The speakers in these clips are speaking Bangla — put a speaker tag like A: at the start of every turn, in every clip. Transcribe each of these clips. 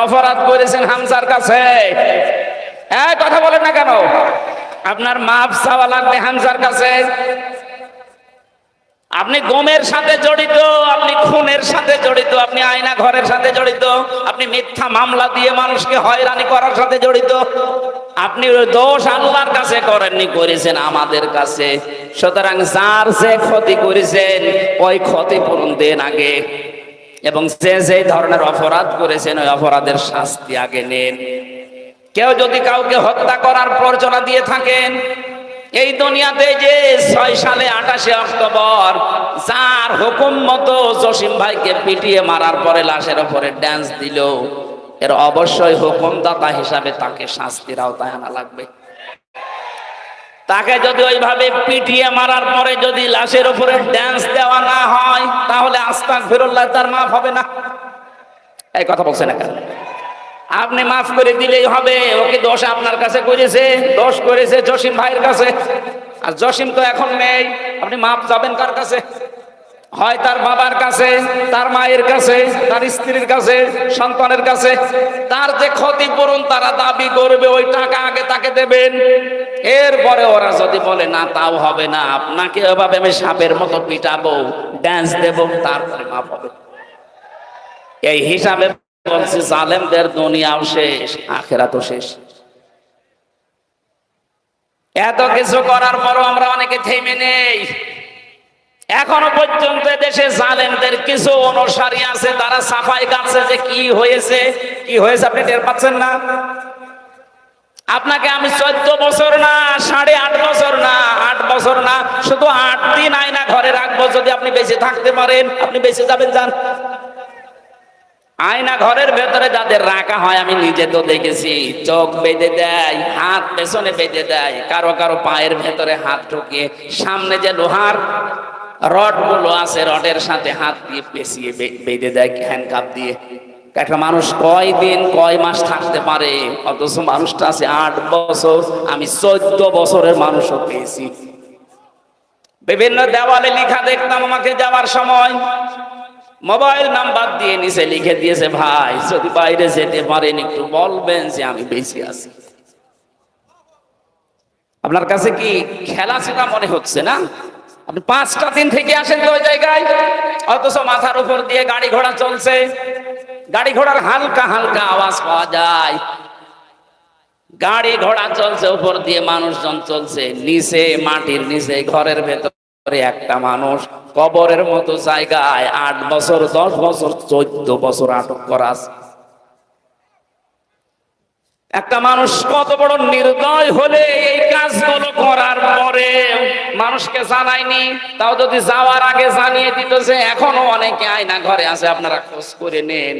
A: অপরাধ করেছেন হামজার কাছে, কথা বলেন না কেন? আপনার মাফ চাওয়া লাগবে হামজার কাছে। আপনি গমের সাথে জড়িত, আপনি খুনের সাথে জড়িত, আপনি আয়না ঘরের সাথে জড়িত, আপনি মিথ্যা মামলা দিয়ে মানুষকে হয়রানি করার সাথে জড়িত। আপনি দোষ আল্লাহর কাছে করেননি, করেছেন আমাদের কাছে। সুতরাং যার যে ক্ষতি করেছেন ওই ক্ষতিপূরণ দেন আগে, এবং যে ধরনের অপরাধ করেছেন ওই অপরাধের শাস্তি আগে নেন। কেউ যদি কাউকে হত্যা করার প্ররোচনা দিয়ে থাকেন, এই দুনিয়াতে যে 6 সালে 28 অক্টোবর যার হুকুম মতো জসিম ভাইকে পিটিয়ে মারার পরে লাশের উপরে ড্যান্স দিল, এর অবশ্যই হুকুমদাতা হিসাবে তাকে শাস্তির আওতায় আনা লাগবে। তাকে যদি ওইভাবে পিটিয়ে মারার পরে যদি লাশের উপরে ড্যান্স দেওয়া না হয়, তাহলে আস্তাগফিরুল্লাহ, তার মাফ হবে না। এই কথা বলছেন না কেন? আপনি মাফ করে দিলেই হবে। ওকে দোষ আপনার কাছে করেছে, দোষ করেছে জসিম ভাইয়ের কাছে, আর জসিম তো এখন নেই। আপনি মাফ যাবেন কার কাছে? হয় তার বাবার কাছে, তার মায়ের কাছে, তার স্ত্রীর কাছে, সন্তানের কাছে। তার যে ক্ষতিপূরণ তারা দাবি করবে, ওই টাকা আগে তাকে দেবেন। এরপরে ওরা যদি বলে না, তাও হবে না, আপনাকে এভাবে আমি সাপের মতো পিটাবো, ড্যান্স দেব, তারপরে মাফ হবে। এই হিসাবে বলছি, জালেমদের দুনিয়াও শেষ, আখিরাতও শেষ। এত কিছু করার পরও আমরা অনেকে থেমে নেই। এখনো পর্যন্ত দেশে জালেমদের কিছু অনুসারী আছে, তারা সাফাই গাচ্ছে যে কি হয়েছে, কি হয়েছে আপনি টের পাচ্ছেন না? আপনাকে আমি 14 বছর না, 8.5 বছর না, 8 বছর না, শুধু 8 দিন আয়না ঘরে রাখবো। যদি আপনি বেঁচে থাকতে পারেন, আপনি বেঁচে যাবেন। যান, আয়না ঘরের ভেতরে যাদের রাখা হয় আমি নিজে তো দেখেছি, চোখ বেঁধে দেয়, হাত পেছনে বেঁধে দেয়, কারো কারো পায়ের ভেতরে হাত ঢুকিয়ে সামনে যে লোহার রড গুলো আছে, রডের সাথে হাত দিয়ে পেঁচিয়ে বেঁধে দেয় হ্যান্ডকাপ দিয়ে। একটা মানুষ কয় দিন কয় মাস থাকতে পারে? অথচ মানুষটা আছে 8 বছর। আমি 14 বছরের মানুষও পেয়েছি। বিভিন্ন দেওয়ালে লেখা দেখতাম আমাকে যাওয়ার সময়, মোবাইল নাম্বার দিয়ে নিচে লিখে দিয়েছে, ভাই যদি বাইরে যেতে পারেন একটু বলবেন যে আমি বেঁচে আছি। আপনার কাছে কি খেলা ছেলা মনে হচ্ছে না? আপনি 5টা দিন থেকে আসেন তো ওই জায়গায়, অথচ মাথার উপর দিয়ে গাড়ি ঘোড়া চলছে, গাড়ি ঘোড়ার হালকা হালকা আওয়াজ পাওয়া যায়। গাড়ি ঘোড়া চলছে, উপর দিয়ে মানুষজন চলছে, নিচে মাটির নিচে ঘরের ভেতরে একটা মানুষ কবরের মতো জায়গায় 8 বছর, 10 বছর, 14 বছর আটক করা আছে। একটা মানুষ কত বড় নির্দয় হলে এই কাজগুলো করার পরে মানুষকে জানায়নি, তাও যদি যাওয়ার আগে জানিয়ে দিত যে এখনো অনেকে আয়না ঘরে আছে, আপনারা খোঁজ করে নেন,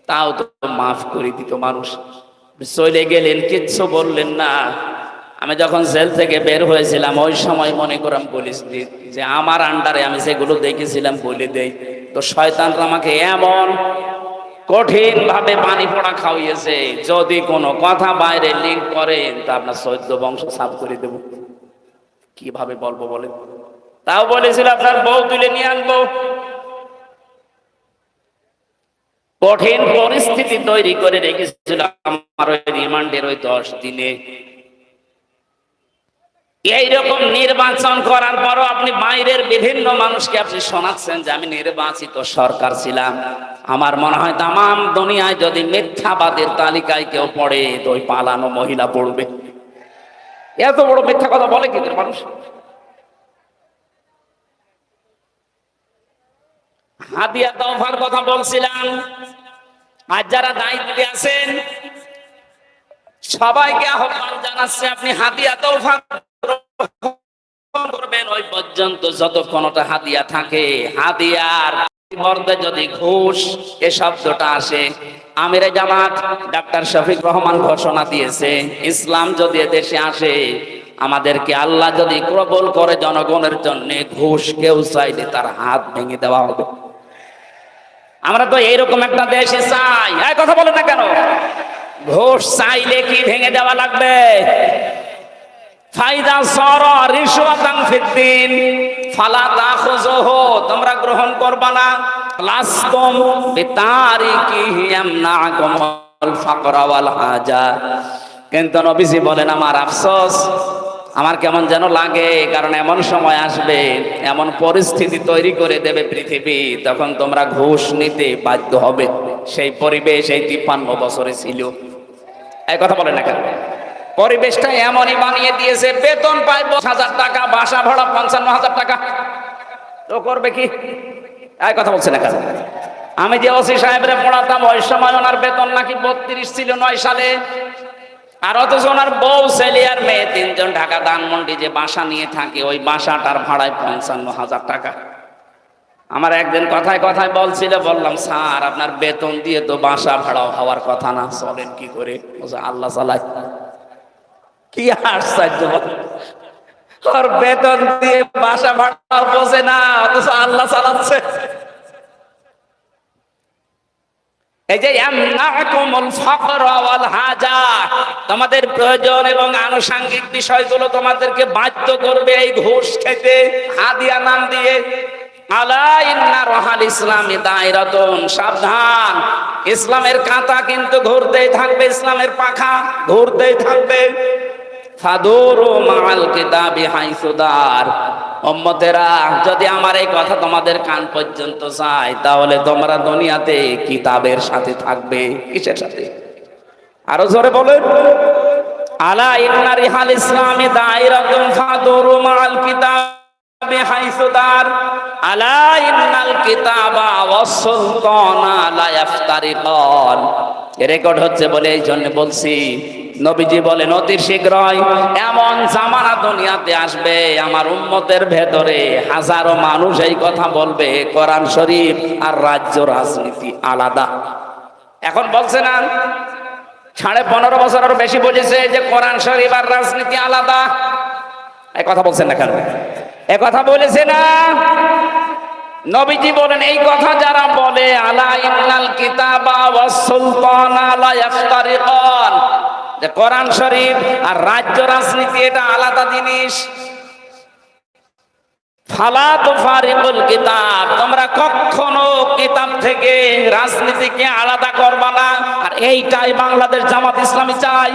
A: তাও তো মাফ করে দিত মানুষ। চলে গেলেন, কিচ্ছু বললেন না। আমি যখন জেল থেকে বের হয়েছিলাম ওই সময় মনে করাম বলিস যে আমার আন্ডারে আমি যেগুলো দেখেছিলাম বলে দেই, তো শয়তানরা আমাকে এমন কঠিন ভাবে পানি পোড়া খাওয়িয়েছে, যদি কোনো কথা বাইরে লিঙ্ক করেন তা আপনার 14 বংশ সাফ করে দেব। কিভাবে বলবো বলেন? তাও বলেছিল আপনার বউ তুলে নিয়ে আনবো। কঠিন পরিস্থিতি তৈরি করে রেখেছিল আমার ওই রিমান্ডের ওই 10 দিনে। এইরকম নির্বাচন করার পরও আপনি বাইরের বিভিন্ন মানুষকে আপনি শোনাচ্ছেন যে আমি নির্বাচিত সরকার ছিলাম। আমার মনে হয় তামাম দুনিয়ায় যদি মিথ্যাবাদের তালিকায় কেউ পড়ে তো ওই পালানো মহিলা পড়বে। এত বড় মিথ্যা কথা বলে কি মানুষ? হাদিয়া তওফার কথা বলছিলাম। আজ যারা দায়িত্বে আছেন সবাইকে আহ্বান জানাচ্ছে, আপনি হাদিয়া তওফা করবেন ওই পর্যন্ত যতক্ষণ ওটা হাদিয়া থাকে। হাদিয়ার পরিবর্তে যদি ঘুষ এ শব্দটা আসে, আমিরে জামাত ডাক্তার শফিক রহমান ঘোষণা দিয়েছে, ইসলাম যদি দেশে আসে, আমাদেরকে আল্লাহ যদি কবুল করে জনগণের জন্য, ঘুষ কেউ চাইলে তার হাত ভেঙে দেওয়া হবে। আমরা তো এইরকম একটা দেশে চাই। এই কথা বলেন না কেন? ঘুষ চাইলে কি ভেঙে দেওয়া লাগবে? ফাইদা সরা রিশওয়াতান ফিদ্দিন ফালা তাখুযুহু, তোমরা গ্রহণ করবা না। লাস্তুম বিতারিকিহি ইয়ামনাকুমুল ফাকরা ওয়াল হাজা। কিন্তু নবীজি বলেন আমার আফসোস, আমার কেমন যেন লাগে, কারণ এমন সময় আসবে, এমন পরিস্থিতি তৈরি করে দেবে পৃথিবী, তখন তোমরা ঘুষ নিতে বাধ্য হবে। সেই পরিবেশ এই 53 বছরে ছিল। এই কথা বলে না কেন? পরিবেশটা এমনই বানিয়ে দিয়েছে, বেতন পায় 50,000 টাকা, বাসা ভাড়া 55,000 টাকা, তো করবে কি? এই কথা বলছে না কেন? আমি যে ওসি সাহেবরে পড়াতাম ওই সময় ওনার বেতন নাকি 32 ছিল 9 সালে, আর অথচ ওনার বউ, ছেলে আর মেয়ে 3 জন ঢাকা ধানমন্ডি যে বাসা নিয়ে থাকে, ওই বাসাটার ভাড়ায় 55,000 টাকা। আমার একদিন কথায় কথায় বলছিল, বললাম স্যার আপনার বেতন দিয়ে তো বাসা ভাড়াও হওয়ার কথা না, চলেন কি করে? আল্লাহ চালায়। কি আশ্চর্য, ওর বেতন দিয়ে বাসা ভাড়া বোঝে না, অথচ আল্লাহ চালাচ্ছে। এই যে ইয়ামনাকুমুল ফাকরা ওয়াল হাজা, তোমাদের প্রয়োজন এবং আনুষঙ্গিক বিষয়গুলো তোমাদেরকে বাধ্য করবে এই ঘুষ খেতে, হাদিয়া নাম দিয়ে। আলা ইন্না রাহাল ইসলামি দায়রাতুন, সাবধান, ইসলামের কাঁটা কিন্তু ঘুরতেই থাকবে, ইসলামের পাখা ঘুরতেই থাকবে। ফাদুরু মাআল কিতাবি হাইসু দার, উম্মতেরা যদি আমার এই কথা তোমাদের কান পর্যন্ত যায়, তাহলে তোমরা দুনিয়াতে কিতাবের সাথে থাকবে। কিসের সাথে? আরো জোরে বলেন, আলা ইন্না রিহাল ইসলামি দায়রাতুন ফাদুরু মাআল কিতাবি হাইসু দার, আলা ইন্নাল কিতাবা ওয়াস সুলতানা লা ইফতারিকান। রেকর্ড হচ্ছে বলে এই জন্য বলছি, নবীজি বলেন অতি শীঘ্রই এমন জামানা দুনিয়াতে আসবে, আমার উম্মতের ভেতরে হাজারো মানুষ এই কথা বলবে কোরআন শরীফ আর রাজ্য রাজনীতি আলাদা। এখন বলছে না, 15.5 বছরের বেশি বুঝেছে যে কোরআন শরীফ আর রাজনীতি আলাদা। এই কথা বলছেন না কেন? এই কথা বলেছে না? নবীজি বলেন এই কথা যারা বলে, আলা ইন্নাল কিতাবা ওয়াস সুলতানা লা ইফতারিকান, যে কোরআন শরীফ আর রাজ্য রাজনীতি এটা আলাদা জিনিস। ফালা তুফারিকুল কিতাব, তোমরা কখনো কিতাব থেকে রাজনীতিকে আলাদা করবা না। আর এইটাই বাংলাদেশ জামাত ইসলামী চাই।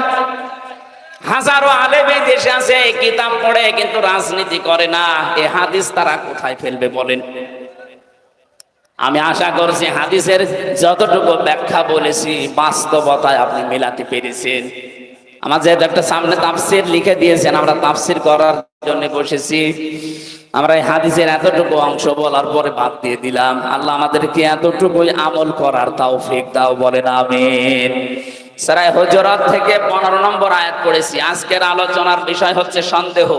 A: হাজারো আলেম এই দেশে আছে, কিতাব পড়ে কিন্তু রাজনীতি করে না। এই হাদিস তারা কোথায় ফেলবে বলেন? আমি আশা করছি হাদিসের যতটুকু ব্যাখ্যা বলেছি বাস্তবতায় আপনি মেলাতে পেরেছেন। আমার যেহেতু একটা সামনে তাফসির লিখে দিয়েছেন, আমরা তাফসির করার জন্য বসেছি। আমরা এই হাদিসের এতটুকু অংশ বলার পরে বাদ দিয়ে দিলাম। আল্লাহ আমাদেরকে এতটুকুই আমল করার তৌফিক দাও, বলেন আমিন। সূরা হুজুরাত থেকে 15 নম্বর আয়াত পড়েছি। আজকের আলোচনার বিষয় হচ্ছে সন্দেহ।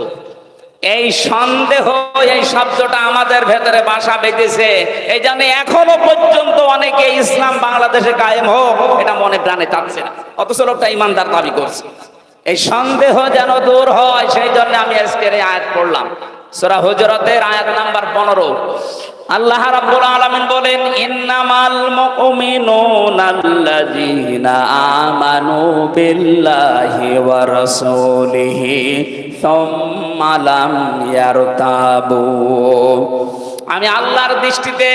A: এই সন্দেহ, এই শব্দটা আমাদের ভেতরে বাসা বেঁধেছে। এই জন্য এখনো পর্যন্ত অনেকে ইসলাম বাংলাদেশে কায়েম হোক এটা মনে প্রাণে চাচ্ছে না, অথচ লোকটা ইমানদার দাবি করছে। এই সন্দেহ যেন দূর হয়, সেই জন্য আমি আজকের এই আয়াত পড়লাম। সূরা হুজুরাতের আয়াত নাম্বার 15। আল্লাহ রাব্বুল আলামিন বলেন, ইন্নামাল মুমিনুনাল্লাযীনা আমানু বিল্লাহি ওয়া রাসূলিহি সুম্মা লাম ইয়ারতাবু। আমি আল্লাহর দৃষ্টিতে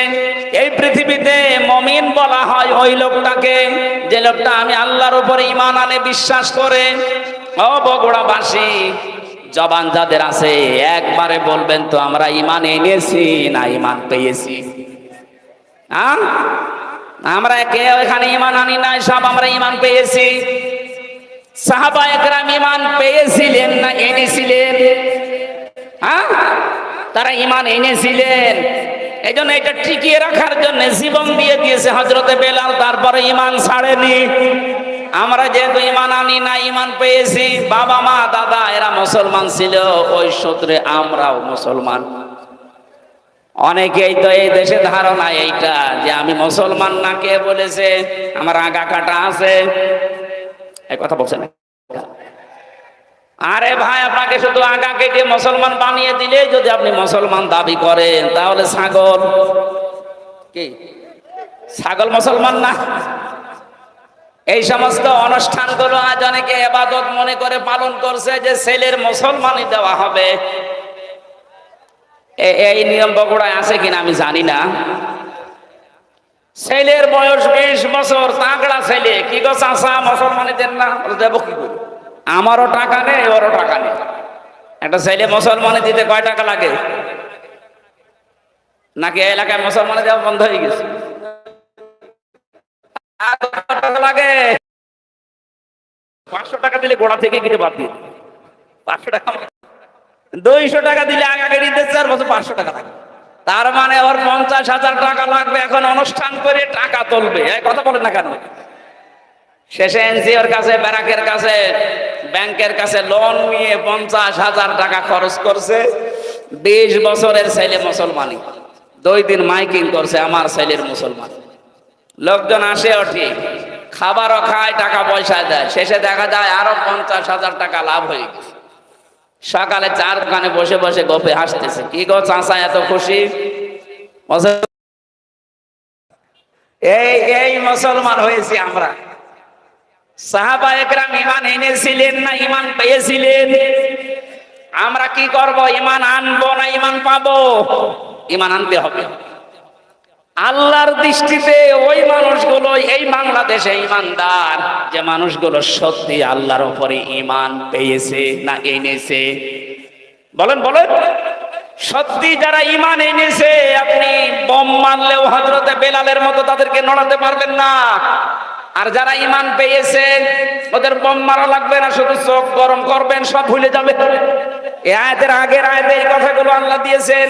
A: এই পৃথিবীতে মুমিন বলা হয় ওই লোকটাকে, যে লোকটা আমি আল্লাহর উপরে ঈমান আনে, বিশ্বাস করে। ও বগুড়াবাসী, জবান যাদের আছে একবারে বলবেন তো আমরা ঈমান এনেছি না ঈমান পেয়েছি? আমরা কেউ এখানে ঈমান আনি নাই, সব আমরা ঈমান পেয়েছি। সাহাবায়ে কেরাম ঈমান পেয়েছিলেন না এনেছিলেন? তারা ঈমান এনেছিলেন। এই জন্য এটা টিকিয়ে রাখার জন্য জীবন দিয়ে দিয়েছে হযরতে বেলাল, তারপরে ঈমান ছাড়েনি। আমরা যেহেতু ঈমান আনি না, ঈমান পেয়েছি। বাবা মা দাদা এরা মুসলমান ছিল, ওই সূত্রে আমরাও মুসলমান। অনেকেই তো এই দেশে ধারণা এইটা যে আমি মুসলমান না, কে বলেছে? আমার আগা কাটা আছে। এই কথা বলছে না? আরে ভাই, আপনাকে শুধু আগা কেটে মুসলমান বানিয়ে দিলে যদি আপনি মুসলমান দাবি করেন, তাহলে ছাগল কি? ছাগল মুসলমান না? এই সমস্ত অনুষ্ঠানগুলো আজ অনেকে ইবাদত মনে করে পালন করছে, যে ছেলের মুসলমানই দেওয়া হবে। এই নিয়ম বগুড়ায় আছে কিনা আমি জানি না। ছেলের বয়স 20 বছর, তাগড়া ছেলে। কি গো চাচা, মুসলমানি দেন না? দেবো কি করে, আমারও টাকা নেই, ওরও টাকা নেই। একটা ছেলে মুসলমানি দিতে কয় টাকা লাগে? নাকি এলাকায় মুসলমানি দেওয়া বন্ধ হয়ে গেছে? টাকা লাগে 500 টাকা দিলে গোড়া থেকে কিছু বাদ দিয়ে 500 টাকা, 200 টাকা দিলে আগে দিতে 4 বছর 500 টাকা লাগে। তার মানে ওর 50,000 টাকা লাগবে এখন অনুষ্ঠান করে টাকা তুলবে। এই কথা বলেন না কেন? শেষে এনজিওর কাছে, ব্যারাকের কাছে, ব্যাংকের কাছে লোন নিয়ে 50,000 টাকা খরচ করছে। 20 বছরের ছেলে মুসলমানি, 2 দিন মাইকিং করছে আমার ছেলের মুসলমান। লোকজন আসেও ঠিক, খাবারও খায়, টাকা পয়সা দেয়। শেষে দেখা যায় আরো 50,000 টাকা লাভ হয়ে গেছে। সকালে 4 দোকানে বসে বসে গপে হাসতেছে। কি গো চাচা এত খুশি? এই মুসলমান হয়েছি আমরা। সাহাবায়ে কেরাম ঈমান এনেছিলেন না ঈমান পেয়েছিলেন? আমরা কি করব? ঈমান আনবো না ঈমান পাবো? ঈমান আনতে হবে। আল্লাহর দৃষ্টিতে ওই মানুষগুলো এই বাংলাদেশে ঈমানদার যে মানুষগুলো সত্যি আল্লাহর উপরে ঈমান পেয়েছে না এনেছে? বলেন বলেন। সত্যি যারা ঈমান এনেছে, আপনি বোম মারলেও হযরতে বেলালের মতো তাদেরকে নড়াতে পারবেন না। আর যারা ঈমান পেয়েছে, ওদের বোম মারা লাগবে না, শুধু চোখ গরম করবেন, সব ভুলে যাবে। এই আয়াতের আগের আয়াতে এই কথাগুলো আল্লাহ দিয়েছেন।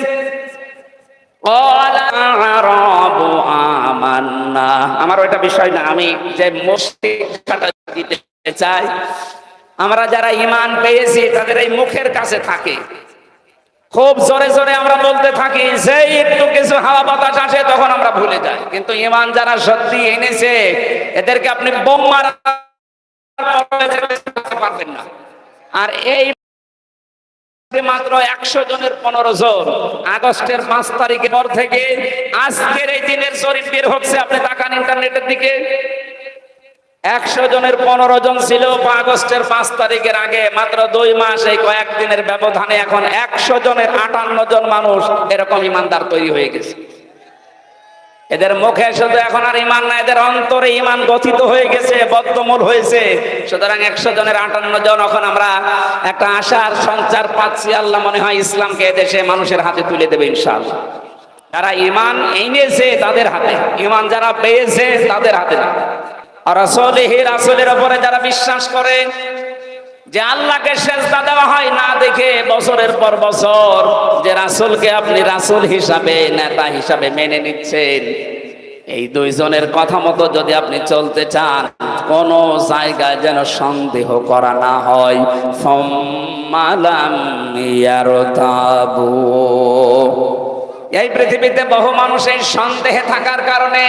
A: আমার ওইটা বিষয় না, আমি যে মস্তিষ্কটা দিতে চাই, আমরা যারা ঈমান পেয়েছি তাদের এই মুখের কাছে থাকে, খুব জোরে জোরে আমরা বলতে থাকি, যেই একটু কিছু হাওয়া বাতাস আসে তখন আমরা ভুলে যাই। কিন্তু ঈমান যারা সত্যি এনেছে, এদেরকে আপনি বোম মারা পারবেন না। আর এই মাত্র 100 জনের 15 জন আগস্টের 5 তারিখের পর থেকে আজকের এই দিনের জরিপ বের হচ্ছে। আপনি তাকান ইন্টারনেটের দিকে, 100 জনের 15 জন ছিল আগস্টের 5 তারিখের আগে। মাত্র 2 মাস, এই কয়েকদিনের ব্যবধানে এখন 100 জনের 58 জন মানুষ এরকম ইমানদার তৈরি হয়ে গেছে। এদের মুখে শুধু এখন আর ঈমান না, এদের অন্তরে ঈমান গঠিত হয়ে গেছে, বদ্ধমূল হয়েছে। সুতরাং 100 জনের 58 জন, এখন আমরা একটা আশার সঞ্চার পাচ্ছি। আল্লাহ মনে হয় ইসলামকে এদেশে মানুষের হাতে তুলে দেবে ইনশাআল্লাহ। যারা ঈমান এনেছে তাদের হাতে, ঈমান যারা পেয়েছে তাদের হাতে না। আর রাসূলের উপরে যারা বিশ্বাস করে যে আল্লাহকে সেজদা দেওয়া হয় না দেখে বছরের পর বছর, যে রাসূলকে আপনি রাসূল হিসাবে, নেতা হিসাবে মেনে নিচ্ছেন, এই 2 জনের কথা মতো যদি আপনি চলতে চান, কোন জায়গায় যেন সন্দেহ করা না হয়। ফাম্মালাম ইয়ারতাবু। এই পৃথিবীতে বহু মানুষ এই সন্দেহে থাকার কারণে,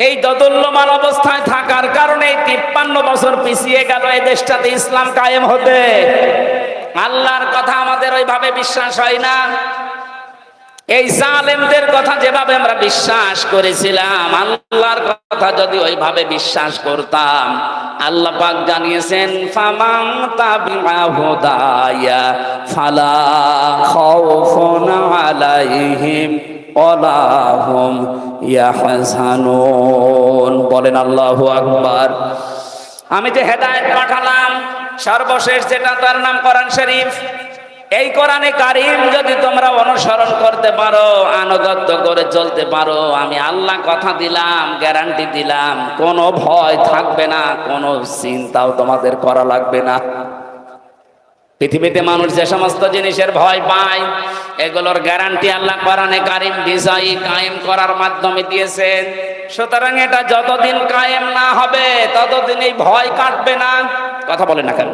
A: এই দোদুল্যমান অবস্থায় থাকার কারণে 53 বছর পিছিয়ে গেল এই দেশটাতে ইসলাম কায়েম হতে। আল্লাহর কথা আমাদের ওইভাবে বিশ্বাস হয় না। এই জালেমদের কথা যেভাবে আমরা বিশ্বাস করেছিলাম, আল্লাহর কথা যদি ওইভাবে বিশ্বাস করতাম, আল্লাহ পাক জানিয়েছেন, ফামান তাবিআ হুদায়া ফালা খাউফুন আলাইহিম ওয়ালা হুম ইয়াহজানুন। বলেন আল্লাহু আকবার। আমি যে হেদায়েত পাঠালাম সর্বশেষ, যেটা তার নাম কোরআন শরীফ, এই কোরআনে কারীম যদি তোমরা অনুসরণ করতে পারো, আনুগত্য করে চলতে পারো, আমি আল্লাহ কথা দিলাম, গ্যারান্টি দিলাম, কোনো ভয় থাকবে না, কোনো চিন্তাও তোমাদের করা লাগবে না। পৃথিবীতে মানুষ যে সমস্ত জিনিসের ভয় পায়, এগুলোর গ্যারান্টি আল্লাহ কোরআনে কারীম বিজয়ী কায়েম করার মাধ্যমে দিয়েছেন। সুতরাং এটা যতদিন কায়েম না হবে ততদিন এই ভয় কাটবে না। কথা বলে না কেন?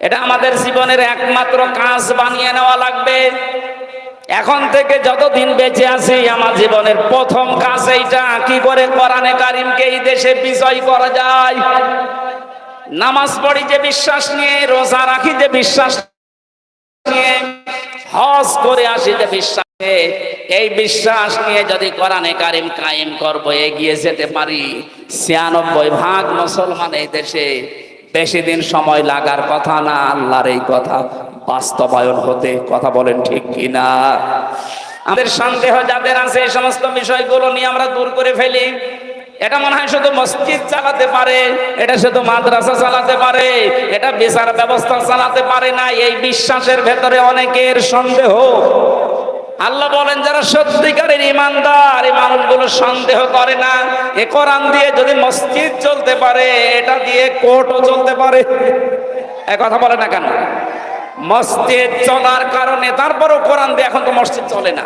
A: এটা আমাদের জীবনের একমাত্র কাজ বানিয়ে নেওয়া লাগবে। এখন থেকে যতদিন বেঁচে আছি, আমার জীবনের প্রথম কাজ এইটা, কি করে কোরআনে কারীমকে এই দেশে বিজয় করা যায়। নামাজ পড়ি যে বিশ্বাস নিয়ে, রোজা রাখি যে বিশ্বাস নিয়ে, হজ করে আসি যে বিশ্বাস নিয়ে, এই বিশ্বাস নিয়ে যদি কোরআনে কারীম কায়েম করব, এগিয়ে যেতে পারি, 96% মুসলমান এই দেশে, বেশি দিন সময় লাগার কথা না আল্লাহর এই কথা বাস্তবায়ন হতে। কথা বলেন ঠিক কিনা? আমাদের সন্দেহ যাদের আছে এই সমস্ত বিষয়গুলো নিয়ে আমরা দূর করে ফেলি। এটা মনে হয় শুধু মসজিদ চালাতে পারে, এটা শুধু মাদ্রাসা চালাতে পারে, এটা বিচার ব্যবস্থা চালাতে পারে না, এই বিশ্বাসের ভেতরে অনেকের সন্দেহ। আল্লাহ বলেন যারা সত্যিকারের ইমানদার, এই মানুষগুলো সন্দেহ করে না। এ কোরআন দিয়ে যদি মসজিদ চলতে পারে, এটা দিয়ে কোর্টও চলতে পারে। এই কথা বলে না কেন? মসজিদ চলার কারণে, তারপরও কোরআন দিয়ে এখন তো মসজিদ চলে না।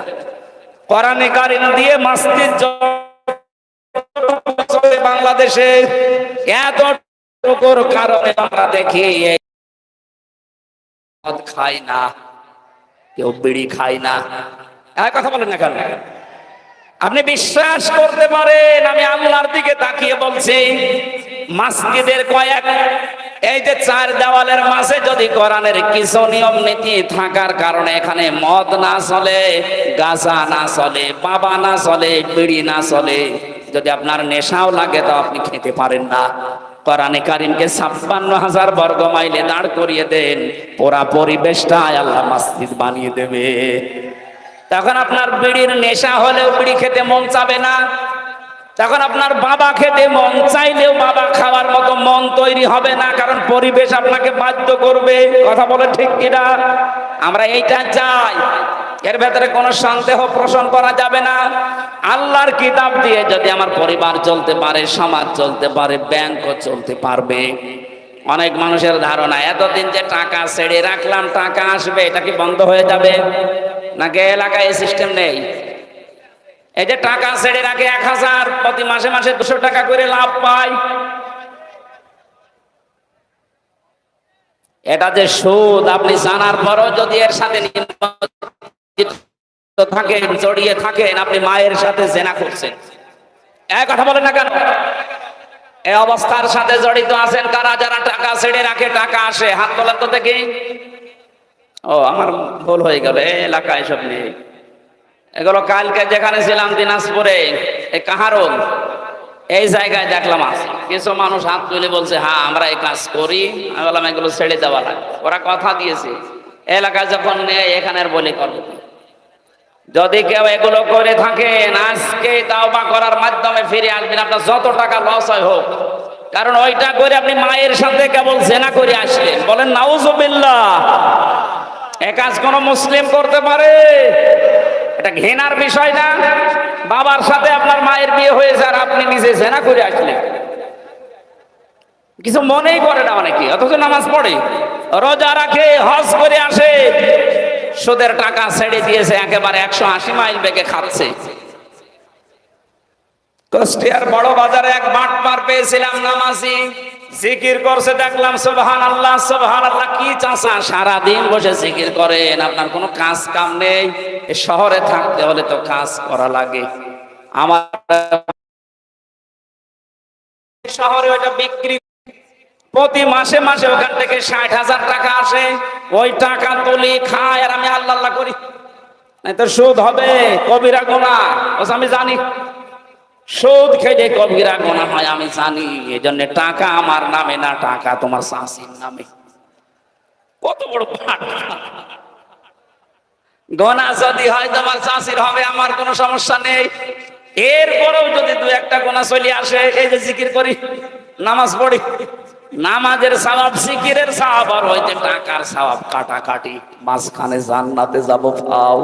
A: কোরআনে কারিম দিয়ে মসজিদ চলে বাংলাদেশে, এতটুকুর কারণে আমরা দেখি খাই না, কেউ বিড়ি খায় না। এক কথা বলেন না কেন? আপনি বিশ্বাস করতে পারেন, আমি আল্লাহর দিকে তাকিয়ে বলছি, মসজিদের কয়েক এই যে চার দেওয়ালের মাঝে যদি কোরআনের কিছু নিয়ম নীতি থাকার কারণে এখানে মদ না চলে, গাঁজা না চলে, বাবা না চলে, বিড়ি না চলে, যদি আপনার নেশাও লাগে তো আপনি খেতে পারেন না। কোরআনে কারিমকে ৫৬,০০০ বর্গ মাইলে দাঁড় করিয়ে দেন, পুরা পরিবেশটা আল্লাহ মসজিদ বানিয়ে দেবে। তখন আপনার বিড়ির নেশা হলেও বিড়ি খেতে মন চাবে না, তখন আপনার বাবা খেতে মন চাইলেও বাবা খাওয়ার মতো মন তৈরি হবে না, কারণ পরিবেশ আপনাকে বাধ্য করবে। কথা বলে ঠিক কিনা? আমরা এইটা চাই, এর ভেতরে কোনো সন্দেহ পোষণ করা যাবে না। আল্লাহর কিতাব দিয়ে যদি আমার পরিবার চলতে পারে, সমাজ চলতে পারে, ব্যাংকও চলতে পারবে। অনেক মানুষের ধারণা এতদিন যে টাকা ছেড়ে রাখলাম টাকা আসবে, এটা কি বন্ধ হয়ে যাবে নাকি এলাকায় এই সিস্টেম নেই? এই যে টাকা ছেড়ে রাখে ১,০০০, প্রতি মাসে মাসে ২০০ টাকা করে লাভ পায়, এটা যে সুদ, আপনি জানার পরও যদি এর সাথে থাকেন, জড়িয়ে থাকেন, আপনি মায়ের সাথে জেনা করছেন। এক কথা বলেন না কেন? এই অবস্থার সাথে জড়িত আছেন কারা? যারা টাকা ছেড়ে রাখে টাকা আসে, হাত তোলেন তো দেখি। ও আমার ভুল হয়ে গেল, এই এলাকায় সব নেই এগুলো। কালকে যেখানে ছিলাম দিনাজপুরে, এই কাহারোল এই জায়গায় দেখলাম আছে কিছু মানুষ হাত তুলে বলছে হ্যাঁ আমরা এই কাজ করি। আমি বললাম এগুলো ছেড়ে দেওয়া লাগে, ওরা কথা দিয়েছে এলাকায় যখন নেই এখানের বলি করবে। যদি কেউ এগুলো করে থাকেন, আজকে তাওবা করার মাধ্যমে ফিরে আসবেন, আপনার যত টাকা লস হয় হোক, কারণ ওইটা করে আপনি মায়ের সাথে কেবল জেনা করে আসলেন। বলেন নাউজুবিল্লাহ। এ কাজ কোন মুসলিম করতে পারে? এটা ঘৃণার বিষয় না? বাবার সাথে আপনার মায়ের বিয়ে হয়েছে আর আপনি নিজে জেনা করে আসলেন, কিছু মনেই করে না অনেকে, অথচ নামাজ পড়ে, রোজা রাখে, হজ করে আসে, সুদের টাকা ছেড়ে দিয়েছে, একেবারে ১৮০ মাইল বেগে খাচ্ছে। কুষ্টিয়ার বড় বাজারে এক বাটপার পেয়েছিলাম, নামাজি, জিকির করছে, দেখলাম সুবহানাল্লাহ সুবহানাল্লাহ। কি চাচা সারাদিন বসে জিকির করেন, আপনার কোনো কাজ কাম নেই? শহরে থাকতে হলে তো কাজ করা লাগে। আমার শহরে ওইটা বিক্রি, প্রতি মাসে মাসে ওখান থেকে ৬০,০০০ টাকা আসে, ওই টাকা তুলি খায় আর আমি আল্লাহ আল্লাহ করি। নাই তো সুদ হবে, কবিরা গুনাহ, আমি জানি সুদ খেলে কবিরা গুনাহ হয়, আমি জানি। এই জন্য টাকা আমার নামে না, টাকা তোমার শাশির নামে। কত বড় গুনাহ যদি হয় তোমার শাশির হবে, আমার কোনো সমস্যা নেই। এরপরেও যদি দু একটা গুনাহ চলে আসে, এই যে জিকির করি, নামাজ পড়ি, নামাজের সওয়াব, জিকিরের সওয়াব আর ওই যে টাকার সওয়াব কাটাকাটি, মাঝখানে জান্নাতে যাব পাও।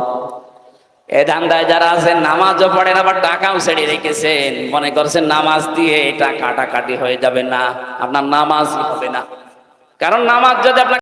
A: এ ধান্দায় যারা আছেন, নামাজও পড়েন আবার টাকাও ছেড়ে রেখেছেন, মনে করছেন নামাজ দিয়ে এটা কাটাকাটি হয়ে যাবে, না, আপনার নামাজ হবে না। কারণ নামাজ যদি আপনার